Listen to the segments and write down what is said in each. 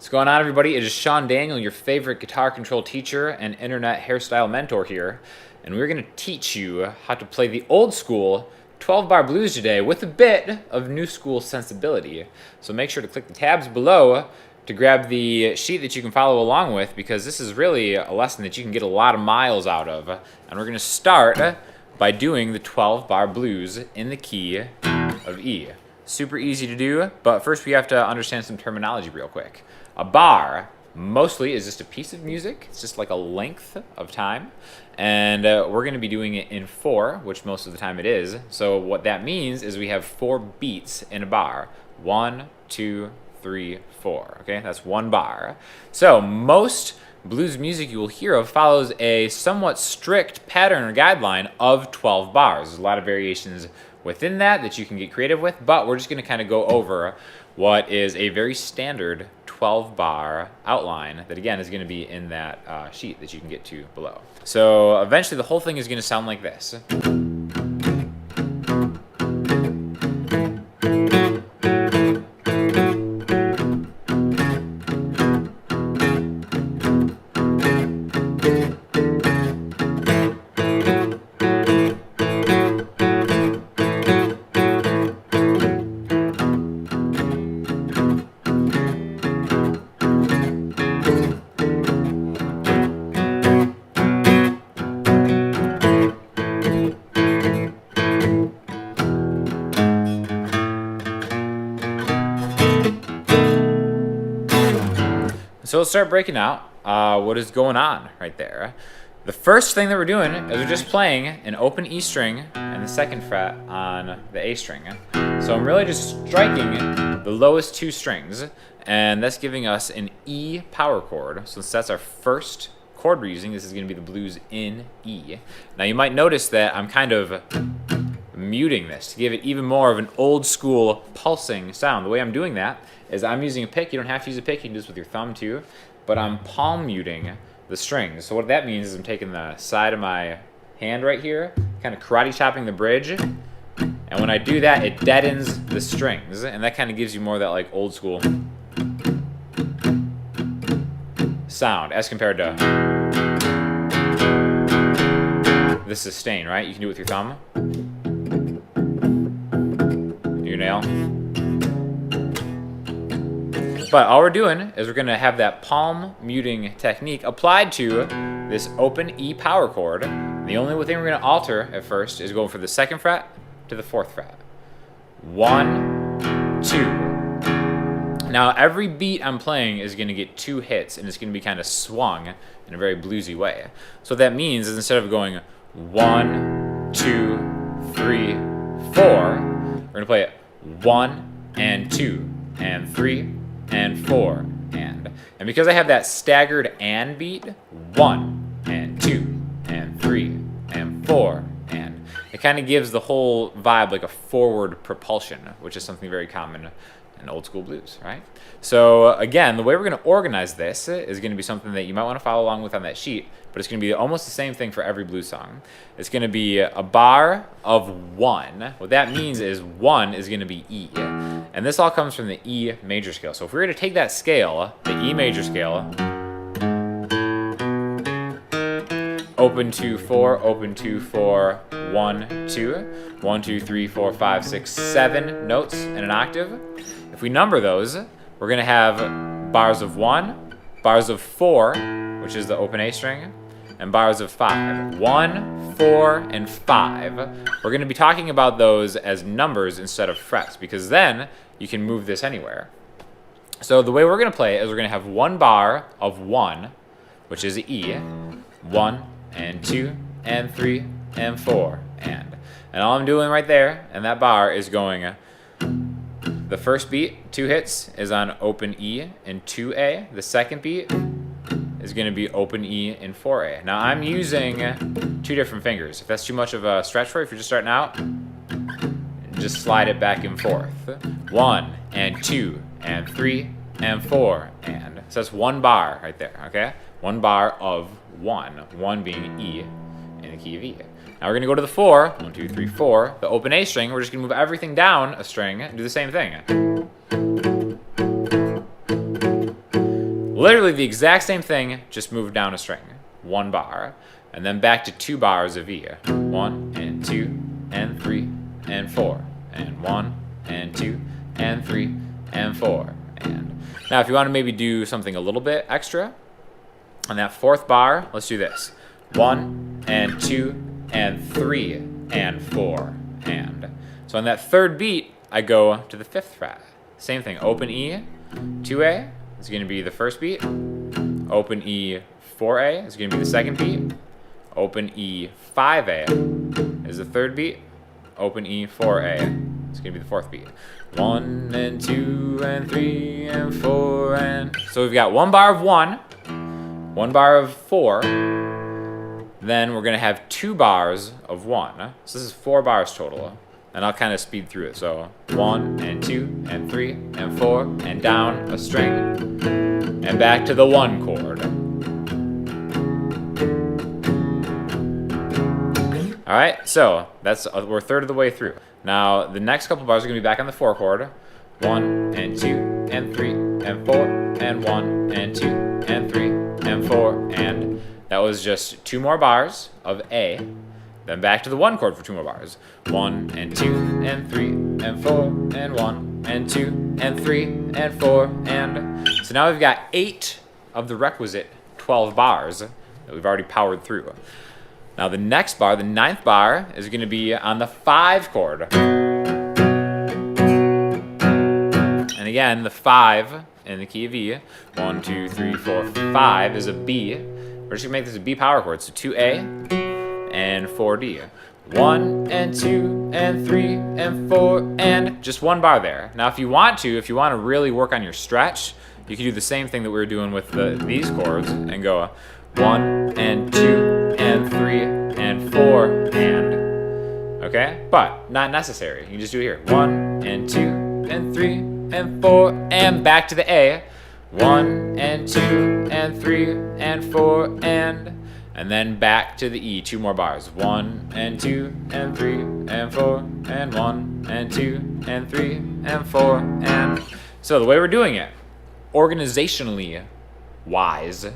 What's going on, everybody? It is Sean Daniel, your favorite guitar control teacher and internet hairstyle mentor here, and we're going to teach you how to play the old school 12-bar blues today with a bit of new school sensibility. So make sure to click the tabs below to grab the sheet that you can follow along with, because this is really a lesson that you can get a lot of miles out of. And we're going to start by doing the 12-bar blues in the key of E. Super easy to do, but first we have to understand some terminology real quick. A bar mostly is just a piece of music. It's just like a length of time, and we're going to be doing it in 4, which most of the time it is. So what that means is we have 4 beats in a bar. 1, 2, 3, 4. Okay, that's 1 bar. So most blues music you will hear of follows a somewhat strict pattern or guideline of 12 bars. There's a lot of variations within that you can get creative with, but we're just going to kind of go over what is a very standard 12-bar outline that, again, is going to be in that sheet that you can get to below. So eventually the whole thing is going to sound like this. So let's start breaking out what is going on right there. The first thing that we're doing is we're just playing an open E string and the 2nd fret on the A string. So I'm really just striking the lowest 2 strings, and that's giving us an E power chord. So since that's our first chord we're using, this is going to be the blues in E. Now you might notice that I'm kind of muting this to give it even more of an old school pulsing sound. The way I'm doing that is I'm using a pick. You don't have to use a pick, you can do this with your thumb too, but I'm palm muting the strings. So what that means is I'm taking the side of my hand right here, kind of karate chopping the bridge, and when I do that, it deadens the strings, and that kind of gives you more of that like old school sound as compared to the sustain, right? You can do it with your thumb, your nail. But all we're doing is we're going to have that palm muting technique applied to this open E power chord. The only thing we're going to alter at first is going from the 2nd fret to the 4th fret. 1, 2. Now every beat I'm playing is going to get 2 hits, and it's going to be kind of swung in a very bluesy way. So what that means is instead of going 1, 2, 3, 4, we're going to play it 1 and 2 and 3 and 4 and because I have that staggered and beat, 1 and 2 and 3 and 4 and it kind of gives the whole vibe like a forward propulsion, which is something very common in old school blues, right? So again, the way we're going to organize this is going to be something that you might want to follow along with on that sheet, but it's going to be almost the same thing for every blues song. It's going to be a bar of 1. What that means is 1 is going to be E. And this all comes from the E major scale. So if we were to take that scale, the E major scale, open 2, 4, open 2, 4, 1, 2, 1, 2, 3, 4, 5, 6, 7 notes in an octave. If we number those, we're going to have bars of 1, bars of 4, which is the open A string, and bars of 5. 1, 4, and 5. We're going to be talking about those as numbers instead of frets, because then you can move this anywhere. So the way we're going to play is we're going to have 1 bar of 1, which is E, 1 and 2 and 3 and 4 and all I'm doing right there and that bar is going, the first beat, 2 hits, is on open E in 2A. The second beat is going to be open E in 4A. Now I'm using 2 different fingers. If that's too much of a stretch for you, if you're just starting out, just slide it back and forth. 1 and 2 and 3 and 4 and. So that's 1 bar right there, okay? 1 bar of 1. 1 being E in the key of E. Now we're going to go to the 4. 1, 2, 3, 4. The open A string, we're just going to move everything down a string and do the same thing. Literally the exact same thing, just moved down a string. 1 bar. And then back to 2 bars of E. 1 and 2 and 3 and 4. And 1 and 2 and 3 and 4. And now if you want to maybe do something a little bit extra, on that 4th bar, let's do this. 1 and 2 and 3 and 4 and. So on that 3rd beat, I go to the 5th fret. Same thing, open E, 2A is going to be the 1st beat. Open E, 4A is going to be the 2nd beat. Open E, 5A is the 3rd beat. Open E, 4A is going to be the 4th beat. 1 and 2 and 3 and 4 and. So we've got 1 bar of 1, 1 bar of 4, then we're going to have 2 bars of 1. So this is 4 bars total. And I'll kind of speed through it. So 1 and 2 and 3 and 4 and down a string and back to the 1 chord. All right, so we're 1/3 of the way through. Now the next couple bars are going to be back on the 4 chord. 1 and 2 and 3 and 4 and 1 and 2 and 3 and 4 and. That was just 2 more bars of A. Then back to the 1 chord for 2 more bars. 1 and 2 and 3 and 4 and 1 and 2 and 3 and 4 and. So now we've got 8 of the requisite 12 bars that we've already powered through. Now the next bar, the 9th bar, is going to be on the 5 chord. And again, the 5 in the key of E. 1, 2, 3, 4, 5 is a B. We're just going to make this a B power chord. So 2A and 4D. 1 and 2 and 3 and 4 and just 1 bar there. Now if you want to really work on your stretch, you can do the same thing that we were doing with these chords and go 1 and 2 and 3 and 4 and. Okay? But not necessary. You can just do it here. 1 and 2 and 3 and 4 and back to the A. 1 and 2 and 3 and 4 and then back to the E, 2 more bars. 1 and 2 and 3 and 4 and 1 and 2 and 3 and 4 and. So the way we're doing it, organizationally wise,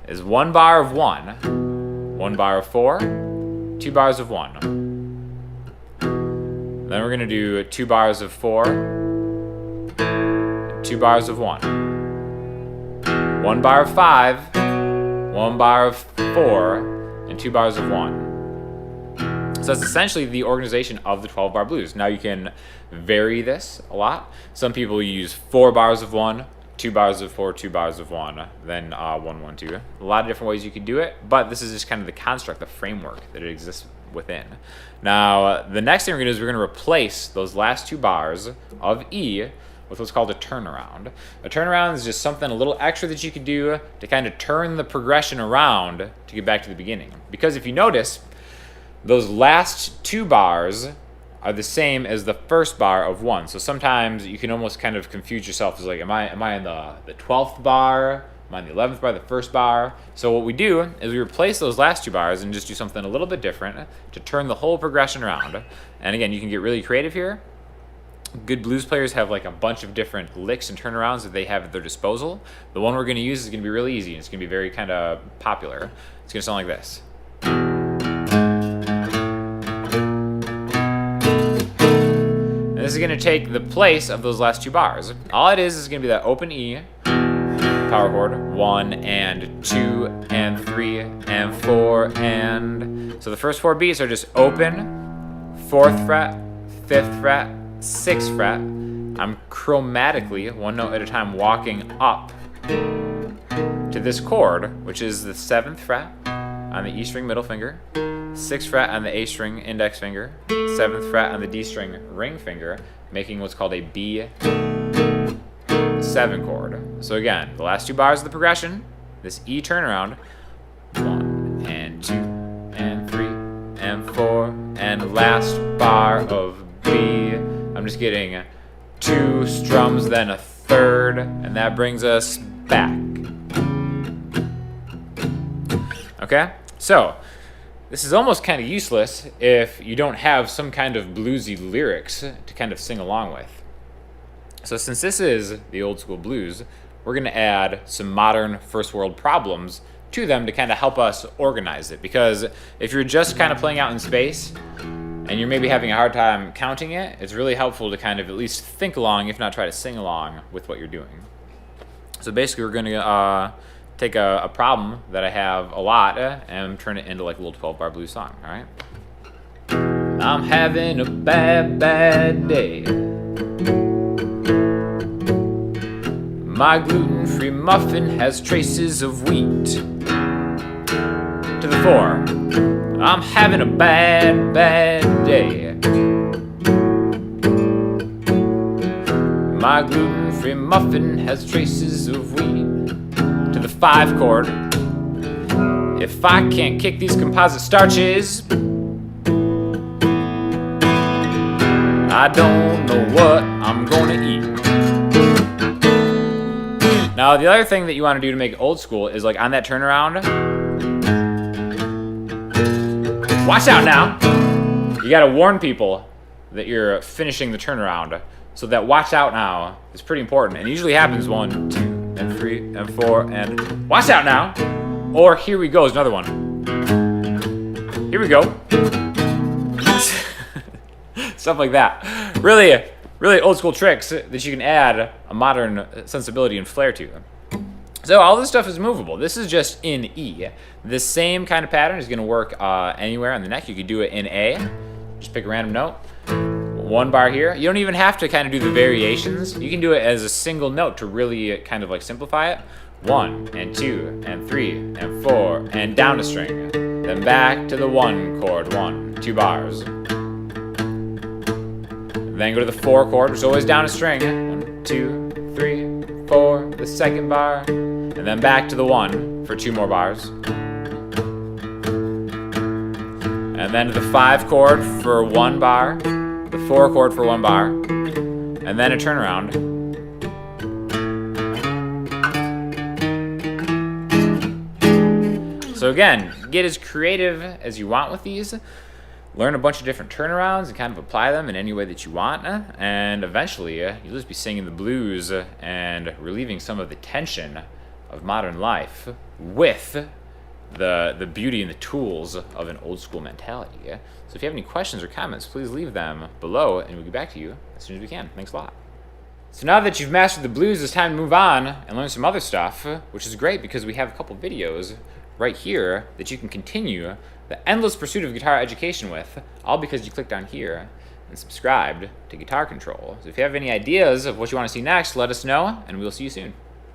is 1 bar of 1, 1 bar of 4, 2 bars of 1. Then we're going to do 2 bars of 4, 2 bars of 1. 1 bar of 5, 1 bar of 4, and 2 bars of 1. So that's essentially the organization of the 12-bar blues. Now you can vary this a lot. Some people use 4 bars of 1, 2 bars of 4, 2 bars of 1, then 1, 1, 2. A lot of different ways you could do it, but this is just kind of the construct, the framework that it exists within. Now, the next thing we're going to do is we're going to replace those last 2 bars of E with what's called a turnaround. A turnaround is just something a little extra that you could do to kind of turn the progression around to get back to the beginning. Because if you notice, those last 2 bars are the same as the first bar of 1. So sometimes you can almost kind of confuse yourself as like, am I in the 12th bar? Am I in the 11th bar, the first bar? So what we do is we replace those last 2 bars and just do something a little bit different to turn the whole progression around. And again, you can get really creative here. Good blues players have like a bunch of different licks and turnarounds that they have at their disposal. The one we're going to use is going to be really easy. It's going to be very kind of popular. It's going to sound like this. And this is going to take the place of those last 2 bars. All it is going to be that open E, power chord, 1 and 2 and 3 and 4 and. So the first 4 beats are just open, 4th fret, 5th fret, 6th fret. I'm chromatically, 1 note at a time, walking up to this chord, which is the 7th fret on the E string middle finger, 6th fret on the A string index finger, 7th fret on the D string ring finger, making what's called a B7 chord. So again, the last 2 bars of the progression, this E turnaround, 1 and 2 and 3 and 4, and last bar of B. I'm just getting 2 strums, then a 3rd, and that brings us back. Okay? So, this is almost kind of useless if you don't have some kind of bluesy lyrics to kind of sing along with. So since this is the old school blues, we're going to add some modern first world problems to them to kind of help us organize it. Because if you're just kind of playing out in space and you're maybe having a hard time counting it, it's really helpful to kind of at least think along, if not try to sing along with what you're doing. So basically we're going to take a problem that I have a lot and turn it into like a little 12-bar blues song, all right? I'm having a bad, bad day. My gluten-free muffin has traces of wheat. To the 4. I'm having a bad, bad day. My gluten-free muffin has traces of wheat. To the 5 chord. If I can't kick these composite starches, I don't know what I'm gonna eat. Now, the other thing that you want to do to make it old school is like on that turnaround. Watch out now. You got to warn people that you're finishing the turnaround. So that watch out now is pretty important. And it usually happens 1, 2, and 3, and 4, and watch out now. Or here we go is another one. Here we go. Stuff like that. Really old school tricks that you can add a modern sensibility and flair to. So all this stuff is movable. This is just in E. This same kind of pattern is going to work anywhere on the neck. You could do it in A. Just pick a random note. 1 bar here. You don't even have to kind of do the variations. You can do it as a single note to really kind of like simplify it. 1 and 2 and 3 and 4 and down a string. Then back to the 1 chord. 1, 2 bars. Then go to the 4 chord, which is always down a string. 1, 2, 3, 4, the 2nd bar. And then back to the 1 for 2 more bars. And then to the 5 chord for 1 bar. The 4 chord for 1 bar. And then a turnaround. So again, get as creative as you want with these. Learn a bunch of different turnarounds and kind of apply them in any way that you want. And eventually, you'll just be singing the blues and relieving some of the tension of modern life with the beauty and the tools of an old school mentality. So if you have any questions or comments, please leave them below and we'll get back to you as soon as we can. Thanks a lot. So now that you've mastered the blues, it's time to move on and learn some other stuff, which is great because we have a couple videos right here that you can continue the endless pursuit of guitar education with, all because you clicked on here and subscribed to Guitar Control. So if you have any ideas of what you want to see next, let us know, and we'll see you soon.